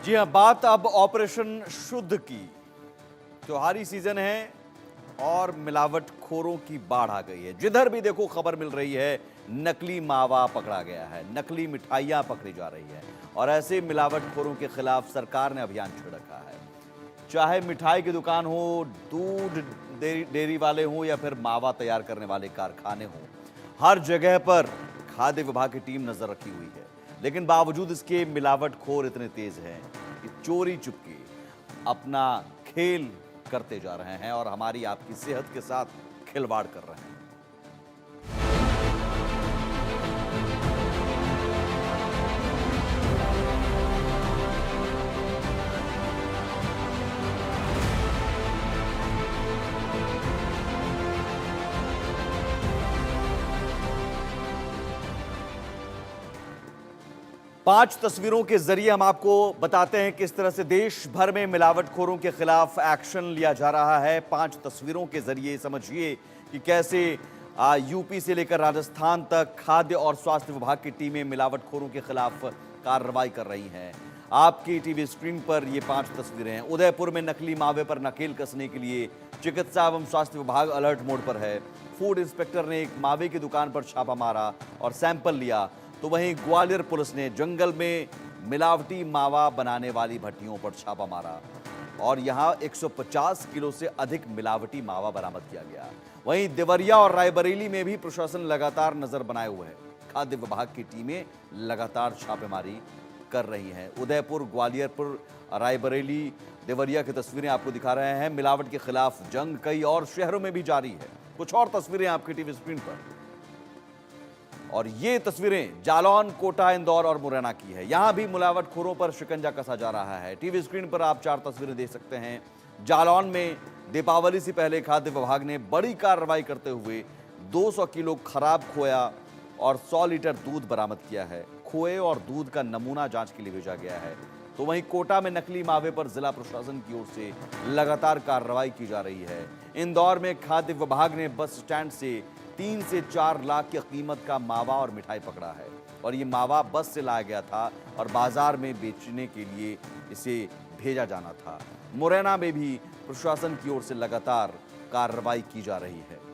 जी हां, बात अब ऑपरेशन शुद्ध की। त्योहारी सीजन है और मिलावटखोरों की बाढ़ आ गई है। जिधर भी देखो खबर मिल रही है, नकली मावा पकड़ा गया है, नकली मिठाइयां पकड़ी जा रही है और ऐसे मिलावटखोरों के खिलाफ सरकार ने अभियान छेड़ रखा है। चाहे मिठाई की दुकान हो, दूध डेयरी वाले हों या फिर मावा तैयार करने वाले कारखाने हों, हर जगह पर खाद्य विभाग की टीम नजर रखी हुई है। लेकिन बावजूद इसके मिलावटखोर इतने तेज हैं कि चोरी चुपके अपना खेल करते जा रहे हैं और हमारी आपकी सेहत के साथ खिलवाड़ कर रहे हैं। 5 तस्वीरों के जरिए हम आपको बताते हैं किस तरह से देश भर में मिलावटखोरों के खिलाफ एक्शन लिया जा रहा है। 5 तस्वीरों के जरिए समझिए कि कैसे यूपी से लेकर राजस्थान तक खाद्य और स्वास्थ्य विभाग की टीमें मिलावटखोरों के खिलाफ कार्रवाई कर रही हैं। आपकी टीवी स्क्रीन पर ये 5 तस्वीरें हैं। उदयपुर में नकली मावे पर नकेल कसने के लिए चिकित्सा एवं स्वास्थ्य विभाग अलर्ट मोड पर है। फूड इंस्पेक्टर ने एक मावे की दुकान पर छापा मारा और सैंपल लिया, तो वहीं ग्वालियर पुलिस ने जंगल में मिलावटी मावा बनाने वाली भट्टियों पर छापा मारा और यहां 150 किलो से अधिक मिलावटी मावा बरामद किया गया। वहीं देवरिया और रायबरेली में भी प्रशासन लगातार नजर बनाए हुए है। खाद्य विभाग की टीमें लगातार छापेमारी कर रही हैं। उदयपुर, ग्वालियर, रायबरेली, देवरिया की तस्वीरें आपको दिखा रहे हैं। मिलावट के खिलाफ जंग कई और शहरों में भी जारी है। कुछ और तस्वीरें आपकी टीवी स्क्रीन पर, और ये तस्वीरें जालौन, कोटा, इंदौर और मुरैना की है। यहां भी मिलावटखोरों पर शिकंजा कसा जा रहा है। टीवी स्क्रीन पर आप 4 तस्वीरें देख सकते हैं। जालौन में दीपावली से पहले खाद्य विभाग ने बड़ी कार्रवाई करते हुए 200 किलो खराब खोया और 100 लीटर दूध बरामद किया है। खोए और दूध का नमूना जांच के लिए भेजा गया है। तो वहीं कोटा में नकली मावे पर जिला प्रशासन की ओर से लगातार कार्रवाई की जा रही है। इंदौर में खाद्य विभाग ने बस स्टैंड से 3 से 4 लाख की कीमत का मावा और मिठाई पकड़ा है और ये मावा बस से लाया गया था और बाजार में बेचने के लिए इसे भेजा जाना था। मुरैना में भी प्रशासन की ओर से लगातार कार्रवाई की जा रही है।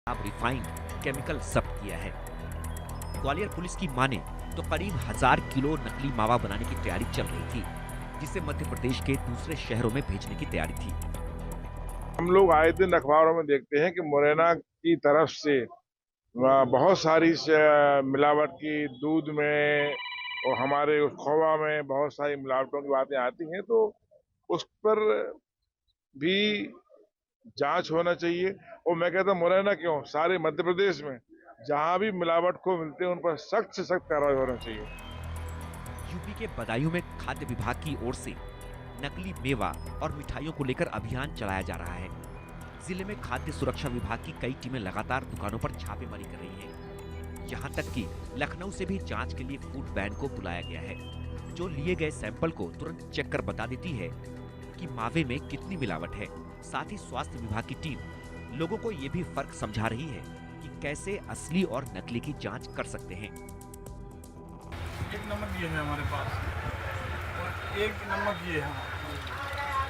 अब रिफाइंड केमिकल जब्त किया है। ग्वालियर पुलिस की माने तो करीब 1000 किलो नकली मावा बनाने की तैयारी चल रही थी, जिसे मध्य प्रदेश के दूसरे शहरों में भेजने की तैयारी थी। हम लोग आए दिन अखबारों में देखते हैं कि मुरैना की तरफ से बहुत सारी मिलावट की दूध में और हमारे उस खोवा में बहुत सारी मिलावटों की बातें आती हैं, तो उस पर भी जांच होना चाहिए। और मैं कहता हूं मुरैना क्यों, सारे मध्य प्रदेश में जहां भी मिलावट को मिलते हैं उन पर सख्त से सख्त कार्रवाई होना चाहिए। यूपी के बदायूं में खाद्य विभाग की ओर से नकली मेवा और मिठाइयों को लेकर अभियान चलाया जा रहा है। जिले में खाद्य सुरक्षा विभाग की कई टीमें लगातार दुकानों पर छापेमारी कर रही हैं। यहाँ तक कि लखनऊ से भी जांच के लिए फूड वैन को बुलाया गया है, जो लिए गए सैंपल को तुरंत चेक कर बता देती है कि मावे में कितनी मिलावट है। साथ ही स्वास्थ्य विभाग की टीम लोगों को ये भी फर्क समझा रही है कि कैसे असली और नकली की जांच कर सकते हैं। एक नमक ये है हमारे पास और एक नमक ये है।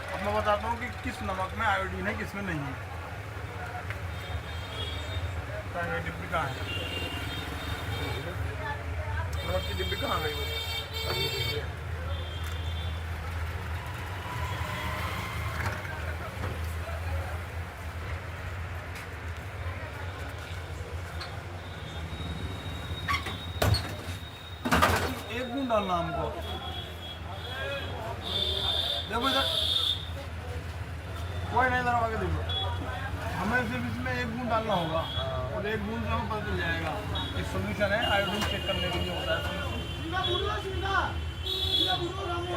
अब मैं बताता हूँ कि किस नमक में आयोडीन है, किस में नहीं है। डिब्बी कहाँ है? नमक की डिब्बी कहाँ गई वो? एक बूंद डालना हमको। देखो इधर कोई नहीं, इधर आगे देखो। हमें सिर्फ इसमें एक बूंद डालना होगा और एक बूंद से हमें पता चल जाएगा। एक सोल्यूशन है, आयोडीन चेक करने के लिए होता है।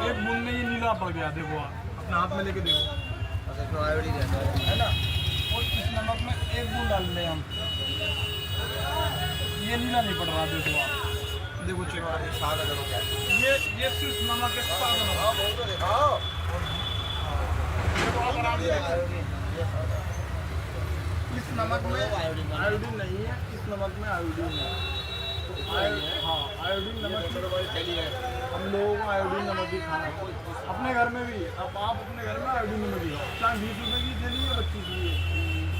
एक बूंद में ये नीला पड़ गया, देखो आप अपने हाथ में लेके देखो, आयोडीन है ना। और इस नमक में एक बूंद डाल रहे हम, ये नीला नहीं पड़ रहा, देखो आप, देखो चेक ये सिर्फ नमक के साथ इस नमक में आयोडीन नहीं है, इस नमक में आयोडीन है। हाँ, आयोडीन नमक है। हम लोगों को आयोडीन नमक भी खाना है अपने घर में भी। अब आप अपने घर में आयोडीन नमक ही खाओ, चाहे 20 रुपये की थैली या 25 की।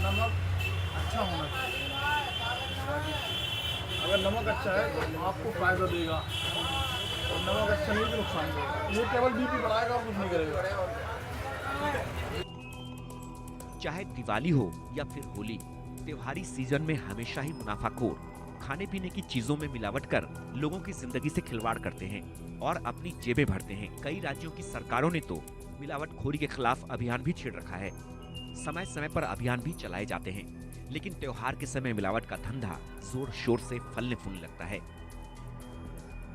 नमक अच्छा होना चाहिए। अगर नमक अच्छा है तो आपको फायदा देगा और नमक अच्छा नहीं तो नुकसान देगा। ये केवल बीपी बढ़ाएगा और कुछ नहीं करेगा। चाहे दिवाली हो या फिर होली, त्योहारी सीजन में हमेशा ही मुनाफाखोर खाने पीने की चीजों में मिलावट कर लोगों की जिंदगी से खिलवाड़ करते हैं और अपनी जेबें भरते हैं। कई राज्यों की सरकारों ने तो मिलावटखोरी के खिलाफ अभियान भी छेड़ रखा है। समय समय पर अभियान भी चलाए जाते हैं, लेकिन त्योहार के समय मिलावट का धंधा जोर शोर से फलने फूलने लगता है।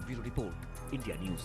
Bureau report, India news.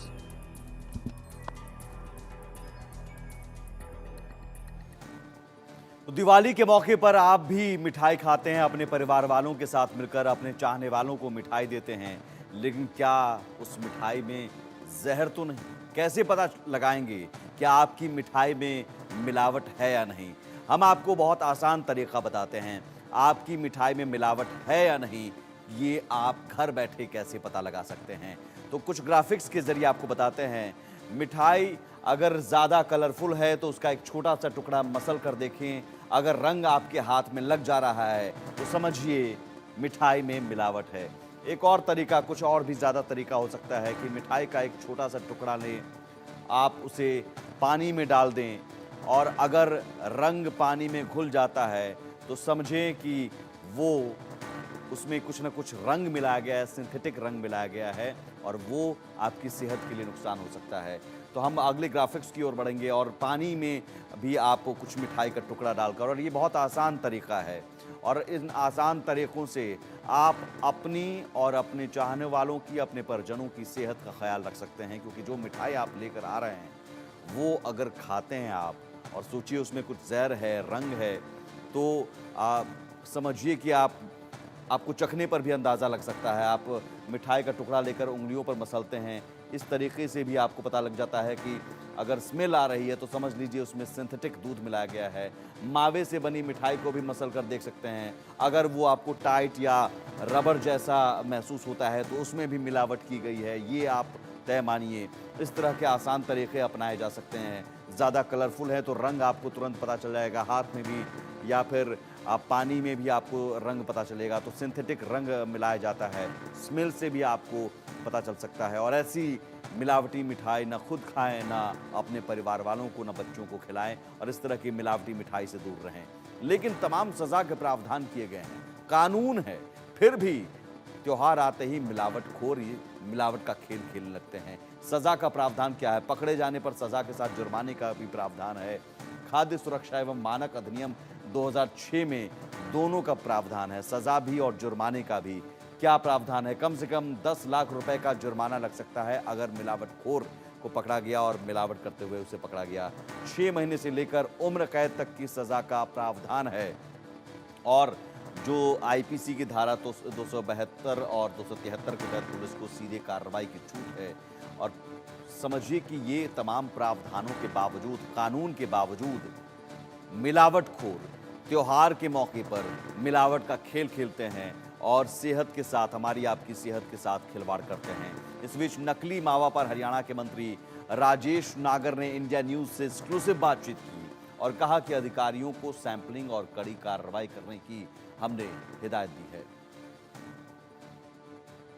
तो दिवाली के मौके पर आप भी मिठाई खाते हैं, अपने परिवार वालों के साथ मिलकर अपने चाहने वालों को मिठाई देते हैं, लेकिन क्या उस मिठाई में जहर तो नहीं? कैसे पता लगाएंगे क्या आपकी मिठाई में मिलावट है या नहीं? हम आपको बहुत आसान तरीका बताते हैं। आपकी मिठाई में मिलावट है या नहीं, ये आप घर बैठे कैसे पता लगा सकते हैं? तो कुछ ग्राफिक्स के जरिए आपको बताते हैं। मिठाई अगर ज़्यादा कलरफुल है तो उसका एक छोटा सा टुकड़ा मसल कर देखें। अगर रंग आपके हाथ में लग जा रहा है तो समझिए मिठाई में मिलावट है। एक और तरीका, कुछ और भी ज़्यादा तरीका हो सकता है कि मिठाई का एक छोटा सा टुकड़ा लें, आप उसे पानी में डाल दें और अगर रंग पानी में घुल जाता है तो समझें कि वो उसमें कुछ ना कुछ रंग मिलाया गया है, सिंथेटिक रंग मिलाया गया है और वो आपकी सेहत के लिए नुकसान हो सकता है। तो हम अगले ग्राफिक्स की ओर बढ़ेंगे और पानी में भी आपको कुछ मिठाई का टुकड़ा डालकर, और ये बहुत आसान तरीका है और इन आसान तरीक़ों से आप अपनी और अपने चाहने वालों की, अपने परिजनों की सेहत का ख्याल रख सकते हैं। क्योंकि जो मिठाई आप लेकर आ रहे हैं वो अगर खाते हैं आप और सोचिए उसमें कुछ जहर है, रंग है, तो समझिए कि आपको चखने पर भी अंदाज़ा लग सकता है। आप मिठाई का टुकड़ा लेकर उंगलियों पर मसलते हैं, इस तरीके से भी आपको पता लग जाता है कि अगर स्मेल आ रही है तो समझ लीजिए उसमें सिंथेटिक दूध मिलाया गया है। मावे से बनी मिठाई को भी मसल कर देख सकते हैं, अगर वो आपको टाइट या रबर जैसा महसूस होता है तो उसमें भी मिलावट की गई है, ये आप तय मानिए। इस तरह के आसान तरीके अपनाए जा सकते हैं। ज़्यादा कलरफुल है तो रंग आपको तुरंत पता चल जाएगा, हाथ में भी या फिर पानी में भी आपको रंग पता चलेगा। तो सिंथेटिक रंग मिलाया जाता है, स्मेल से भी आपको पता चल सकता है। और ऐसी मिलावटी मिठाई ना खुद खाएं, ना अपने परिवार वालों को, ना बच्चों को खिलाएं और इस तरह की मिलावटी मिठाई से दूर रहें। लेकिन तमाम सजा के प्रावधान किए गए हैं, कानून है, फिर भी त्योहार आते ही मिलावटखोर मिलावट का खेल खेलने लगते हैं। सजा का प्रावधान क्या है? पकड़े जाने पर सजा के साथ जुर्माने का भी प्रावधान है। खाद्य सुरक्षा एवं मानक अधिनियम 2006 में दोनों का प्रावधान है, सजा भी और जुर्माने का भी। क्या प्रावधान है? कम से कम 10 लाख रुपए का जुर्माना लग सकता है अगर मिलावटखोर को पकड़ा गया और मिलावट करते हुए उसे पकड़ा गया। 6 महीने से लेकर उम्र कैद तक की सजा का प्रावधान है। और जो आईपीसी की धारा 272 और 273 के तहत पुलिस को सीधे कार्रवाई की छूट है। और समझिए कि ये तमाम प्रावधानों के बावजूद, कानून के बावजूद, मिलावटखोर त्योहार के मौके पर मिलावट का खेल खेलते हैं और सेहत के साथ, हमारी आपकी सेहत के साथ खिलवाड़ करते हैं। इस बीच नकली मावा पर हरियाणा के मंत्री राजेश नागर ने इंडिया न्यूज से एक्सक्लूसिव बातचीत की और कहा कि अधिकारियों को सैंपलिंग और कड़ी कार्रवाई करने की हमने हिदायत दी है।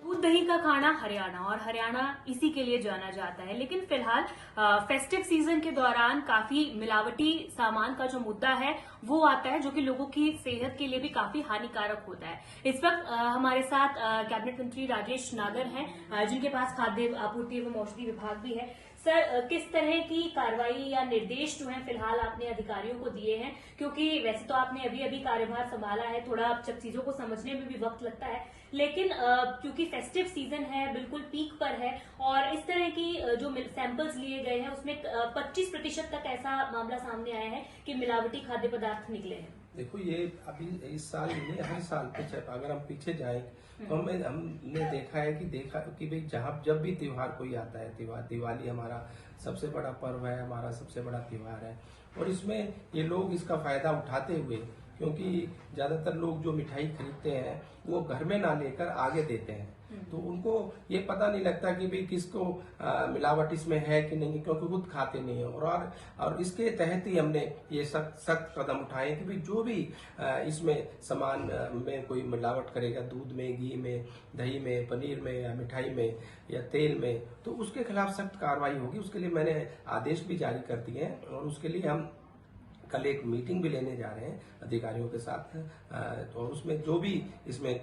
दूध दही का खाना हरियाणा, और हरियाणा इसी के लिए जाना जाता है। लेकिन फिलहाल फेस्टिव सीजन के दौरान काफी मिलावटी सामान का जो मुद्दा है वो आता है, जो कि लोगों की सेहत के लिए भी काफी हानिकारक होता है। इस वक्त हमारे साथ कैबिनेट मंत्री राजेश नागर हैं, जिनके पास खाद्य आपूर्ति एवं औषधि विभाग भी है। सर, किस तरह की कार्रवाई या निर्देश जो हैं फिलहाल आपने अधिकारियों को दिए हैं? क्योंकि वैसे तो आपने अभी अभी कार्यभार संभाला है, थोड़ा जब चीजों को समझने में भी वक्त लगता है, लेकिन क्योंकि फेस्टिव सीजन है, बिल्कुल पीक पर है, और इस तरह की जो सैंपल्स लिए गए हैं उसमें 25% तक ऐसा मामला सामने आया है कि मिलावटी खाद्य पदार्थ निकले हैं। देखो, ये अभी इस साल नहीं, हर साल पीछे अगर हम पीछे जाए तो हमने देखा है कि भाई जब भी त्योहार कोई आता है, दिवाली हमारा सबसे बड़ा पर्व है, हमारा सबसे बड़ा त्योहार है, और इसमें ये लोग इसका फायदा उठाते हुए, क्योंकि ज्यादातर लोग जो मिठाई खरीदते हैं वो घर में ना लेकर आगे देते हैं, तो उनको ये पता नहीं लगता कि भाई किसको मिलावट इसमें है कि नहीं, क्योंकि खुद खाते नहीं है। और इसके तहत ही हमने ये सख्त कदम उठाए कि भाई जो भी इसमें सामान में कोई मिलावट करेगा, दूध में, घी में, दही में, पनीर में, या मिठाई में, या तेल में, तो उसके खिलाफ सख्त कार्रवाई होगी। उसके लिए मैंने आदेश भी जारी कर दिए हैं और उसके लिए हम कल एक मीटिंग भी लेने जा रहे हैं अधिकारियों के साथ, और उसमें जो भी इसमें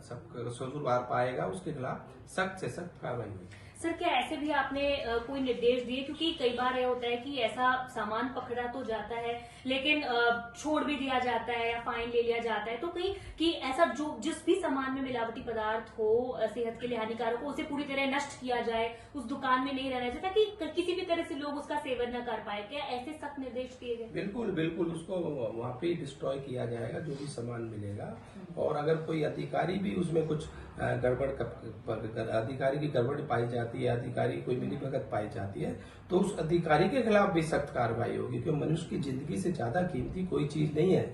सब कसूरवार पाएगा उसके खिलाफ सख्त से सख्त कार्रवाई होगी। सर, क्या ऐसे भी आपने कोई निर्देश दिए? क्योंकि कई बार यह होता है कि ऐसा सामान पकड़ा तो जाता है लेकिन छोड़ भी दिया जाता है या फाइन ले लिया जाता है, तो कहीं कि ऐसा जो जिस भी सामान में मिलावटी पदार्थ हो, सेहत के लिए हानिकारक हो, उसे पूरी तरह नष्ट किया जाए, उस दुकान में नहीं रहना चाहिए कि किसी भी तरह से लोग उसका सेवन न कर पाए। क्या ऐसे सख्त निर्देश दिए गए? बिल्कुल उसको वहाँ पे डिस्ट्रॉय किया जाएगा जो भी सामान मिलेगा, और अगर कोई अधिकारी भी उसमें कुछ अधिकारी की गड़बड़ पाई जाती है, अधिकारी कोई मिलीभगत पाई जाती है, तो उस अधिकारी के खिलाफ भी सख्त कार्रवाई होगी, क्योंकि मनुष्य की जिंदगी से ज्यादा कीमती कोई चीज नहीं है।